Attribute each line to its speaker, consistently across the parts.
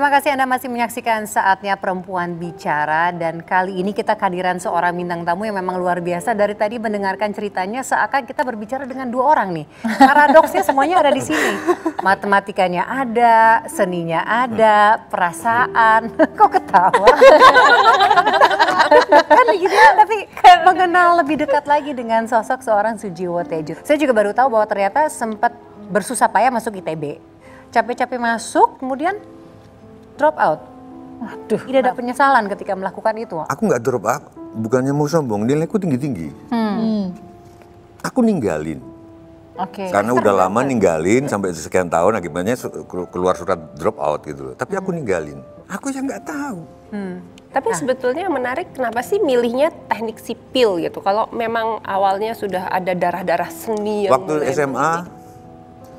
Speaker 1: Terima kasih Anda masih menyaksikan Saatnya Perempuan Bicara, dan kali ini kita kehadiran seorang bintang tamu yang memang luar biasa. Dari tadi mendengarkan ceritanya seakan kita berbicara dengan dua orang nih. Paradoksnya semuanya ada di sini. Matematikanya ada, seninya ada, perasaan. Kok ketawa? Kan gitu, tapi mengenal lebih dekat lagi dengan sosok seorang Sujiwo Tejo. Saya juga baru tahu bahwa ternyata sempat bersusah payah masuk ITB. Capek-capek masuk, kemudian drop out. Waduh, tidak ada penyesalan ketika melakukan itu.
Speaker 2: Aku nggak drop out, bukannya mau sombong, nilaiku tinggi-tinggi. Aku ninggalin. Karena udah lama ninggalin sampai sekian tahun, akibatnya keluar surat drop out gitu loh. Tapi aku ninggalin. Aku yang nggak tahu.
Speaker 3: Tapi sebetulnya yang menarik, kenapa sih milihnya teknik sipil gitu? Kalau memang awalnya sudah ada darah-darah seni yang
Speaker 2: waktu SMA,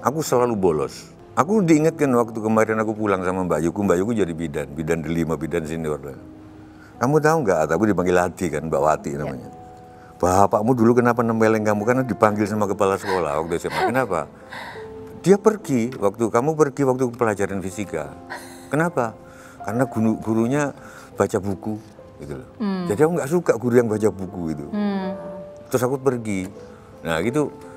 Speaker 2: aku selalu bolos. Aku diingatkan waktu kemarin aku pulang sama Mbak Yuku jadi bidan delima, bidan senior. Kamu tahu nggak? Aku dipanggil Hati kan, Mbak Wati namanya. Bapakmu dulu kenapa nempelin kamu? Karena dipanggil sama kepala sekolah waktu SMA. Kenapa? Dia pergi waktu pelajaran fisika. Kenapa? Karena gurunya baca buku gitu loh. Jadi aku nggak suka guru yang baca buku itu. Terus aku pergi. Nah gitu.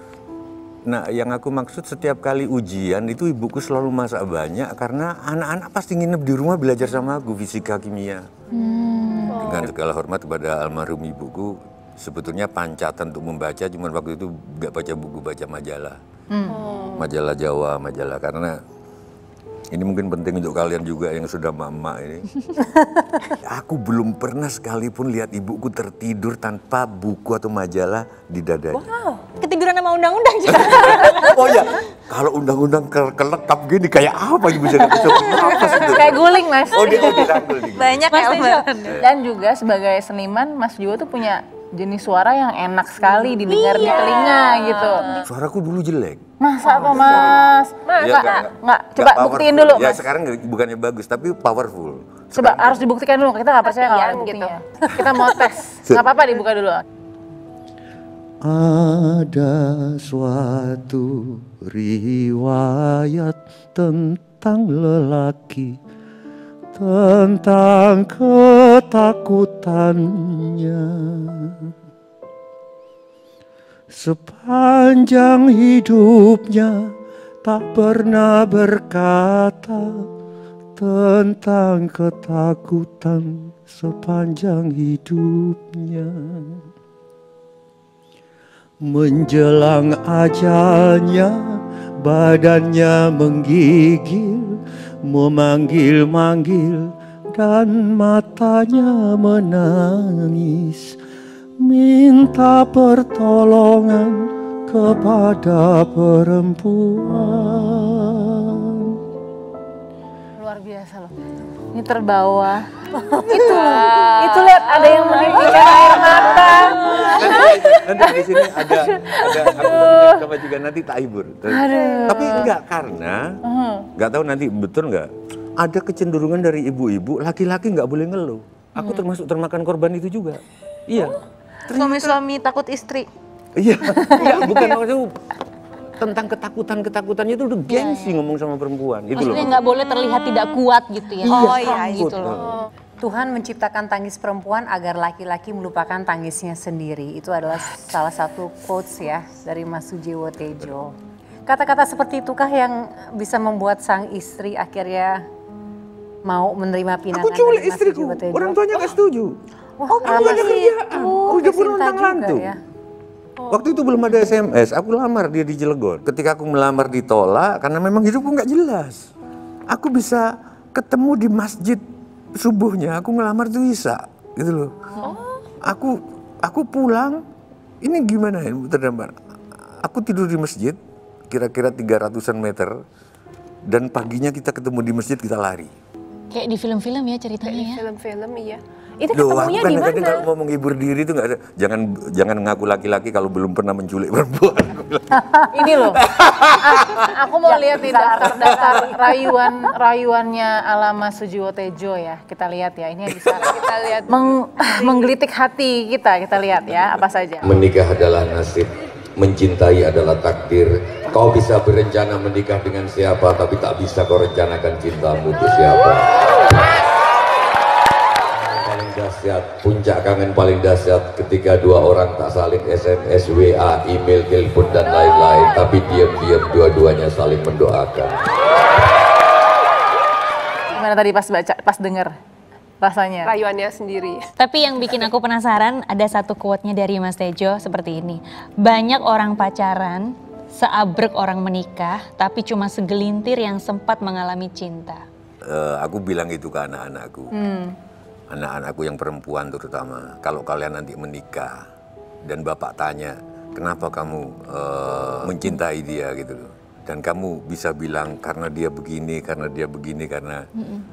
Speaker 2: Nah yang aku maksud, setiap kali ujian itu ibuku selalu masak banyak karena anak-anak pasti nginep di rumah belajar sama aku fisika kimia. Dengan segala hormat kepada almarhum ibuku, sebetulnya pancatan untuk membaca, cuman waktu itu nggak baca buku, baca majalah. Majalah Jawa, majalah, karena ini mungkin penting untuk kalian juga yang sudah emak-emak ini. Aku belum pernah sekalipun lihat ibuku tertidur tanpa buku atau majalah di dadanya.
Speaker 4: Wow, ketiduran sama undang-undang juga.
Speaker 2: Oh ya, kalau undang-undang kelekap gini kayak apa ibu bisa
Speaker 4: Kayak guling Mas.
Speaker 2: Oh dia dirangkul.
Speaker 4: Banyak elemen. Dan juga sebagai seniman, Mas Jiwo tuh punya jenis suara yang enak sekali didengar di telinga gitu.
Speaker 2: Suaraku dulu jelek.
Speaker 4: Masa apa Mas? Nggak, coba buktiin dulu
Speaker 2: Ya
Speaker 4: Mas.
Speaker 2: sekarang bukannya bagus, tapi powerful.
Speaker 4: Coba harus dibuktikan dulu, kita nggak percaya kalau ada buktinya. Kita mau tes, nggak apa-apa dibuka dulu.
Speaker 5: Ada suatu riwayat tentang lelaki, tentang ketakutannya. Sepanjang hidupnya tak pernah berkata tentang ketakutan sepanjang hidupnya. Menjelang ajalnya, badannya menggigil, memanggil-manggil, dan matanya menangis, minta pertolongan kepada perempuan.
Speaker 4: Luar biasa loh. Ini terbawa. itu lihat ada yang menitikkan air mata.
Speaker 2: Nanti di sini ada aku coba juga nanti tak hibur. Tapi enggak, karena enggak tahu nanti betul enggak, ada kecenderungan dari ibu-ibu laki-laki nggak boleh ngeluh. Aku termasuk termakan korban itu juga. Iya.
Speaker 4: Suami-suami takut istri.
Speaker 2: Iya, bukan maksudnya tentang ketakutannya itu udah gengsi ngomong sama perempuan. Itu
Speaker 4: maksudnya
Speaker 2: loh.
Speaker 4: nggak boleh terlihat tidak kuat gitu ya.
Speaker 2: Iya,
Speaker 4: gitu loh.
Speaker 1: Tuhan menciptakan tangis perempuan agar laki-laki melupakan tangisnya sendiri. Itu adalah salah satu quotes ya dari Mas Sujiwo Tejo. Kata-kata seperti itukah yang bisa membuat sang istri akhirnya mau menerima pinangan?
Speaker 2: Aku culik
Speaker 1: dari Mas
Speaker 2: istriku,
Speaker 1: Sujiwo Tejo?
Speaker 2: orang tuanya nggak setuju.
Speaker 1: Wah,
Speaker 2: aku gak ada kerjaan, udah pun untang lantung.
Speaker 1: Ya?
Speaker 2: Waktu itu belum ada SMS, aku lamar dia di Cilegon. Ketika aku melamar ditolak, karena memang hidupku nggak jelas. Aku bisa ketemu di masjid subuhnya, aku ngelamar tuh Isa, gitu loh. Aku pulang, ini gimana ya terdampar. Aku tidur di masjid, kira-kira 300-an meter, dan paginya kita ketemu di masjid, kita lari.
Speaker 4: Kayak di film-film ya ceritanya ya.
Speaker 3: Film-film iya. Itu
Speaker 2: Loh,
Speaker 3: ketemunya
Speaker 2: aku
Speaker 3: di mana?
Speaker 2: kadang-kadang kalau ngomong hibur diri itu nggak ada. Jangan ngaku laki-laki kalau belum pernah menculik perempuan.
Speaker 4: Ini loh, aku mau lihat nih daftar rayuannya ala Mas Sujiwo Tejo ya. Kita lihat ya, ini yang bisa kita lihat menggelitik hati kita lihat ya, apa saja.
Speaker 2: Menikah adalah nasib, mencintai adalah takdir, Kau bisa berencana menikah dengan siapa, tapi tak bisa kau rencanakan cintamu untuk siapa. Paling dahsyat, puncak kangen paling dahsyat ketika dua orang tak saling SMS, WA, email, telepon dan lain-lain, tapi diam-diam dua-duanya saling mendoakan.
Speaker 4: Gimana tadi pas baca, pas denger rasanya?
Speaker 3: Rayuannya sendiri.
Speaker 6: Tapi yang bikin aku penasaran ada satu quote-nya dari Mas Tejo seperti ini. Banyak orang pacaran, seabrek orang menikah, tapi cuma segelintir yang sempat mengalami cinta.
Speaker 2: Aku bilang itu ke anak-anakku. Anak-anakku yang perempuan terutama. Kalau kalian nanti menikah dan bapak tanya, kenapa kamu mencintai dia gitu loh. Dan kamu bisa bilang karena dia begini, karena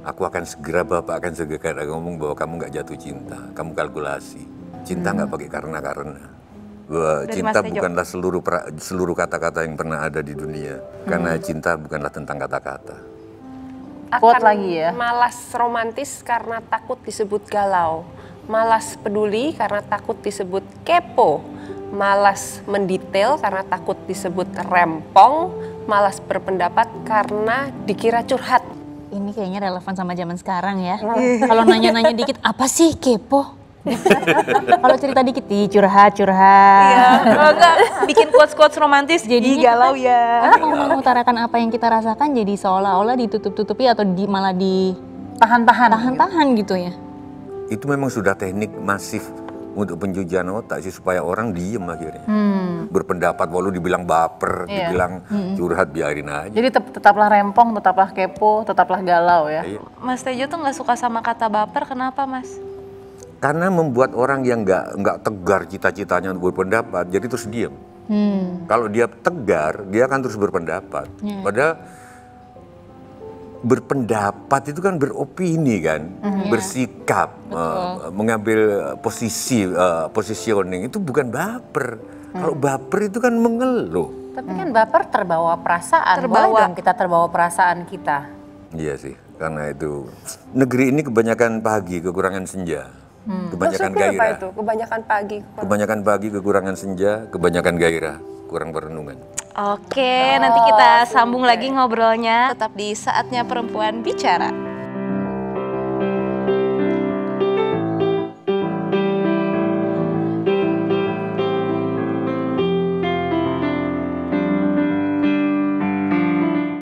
Speaker 2: aku akan segera, bapak akan segera ngomong bahwa kamu nggak jatuh cinta, kamu kalkulasi. Cinta nggak pakai karena. Cinta bukanlah seluruh kata-kata yang pernah ada di dunia. Karena cinta bukanlah tentang kata-kata.
Speaker 4: Quote lagi ya.
Speaker 3: Malas romantis karena takut disebut galau. Malas peduli karena takut disebut kepo. Malas mendetail karena takut disebut rempong. Malas berpendapat karena dikira curhat.
Speaker 6: Ini kayaknya relevan sama zaman sekarang ya. Kalau nanya-nanya dikit, apa sih kepo? Kalau cerita dikit, curhat.
Speaker 7: Iya, kalau enggak bikin quotes-quotes romantis jadi galau ya.
Speaker 6: Mau mengutarakan apa yang kita rasakan jadi seolah-olah ditutup-tutupi atau malah
Speaker 4: Tahan-tahan
Speaker 6: gitu ya.
Speaker 2: Itu memang sudah teknik masif untuk pencucian otak sih, supaya orang diem akhirnya. Berpendapat walau dibilang baper, dibilang curhat, biarin aja.
Speaker 4: Jadi tetaplah rempong, tetaplah kepo, tetaplah galau ya.
Speaker 2: Iya.
Speaker 7: Mas Tejo tuh nggak suka sama kata baper, kenapa Mas?
Speaker 2: Karena membuat orang yang nggak tegar cita-citanya untuk berpendapat, jadi terus diam. Kalau dia tegar, dia akan terus berpendapat. Padahal berpendapat itu kan beropini kan, bersikap, mengambil positioning, itu bukan baper. Kalau baper itu kan mengeluh.
Speaker 1: Tapi kan baper terbawa perasaan, boleh dong kita terbawa perasaan kita.
Speaker 2: Iya sih, karena itu negeri ini kebanyakan pagi, kekurangan senja. Kebanyakan gairah.
Speaker 3: Apa itu? Kebanyakan pagi.
Speaker 2: Kebanyakan pagi, kekurangan senja, kebanyakan gairah, kurang perenungan.
Speaker 7: Oke, nanti kita sambung lagi ngobrolnya tetap di Saatnya Perempuan Bicara.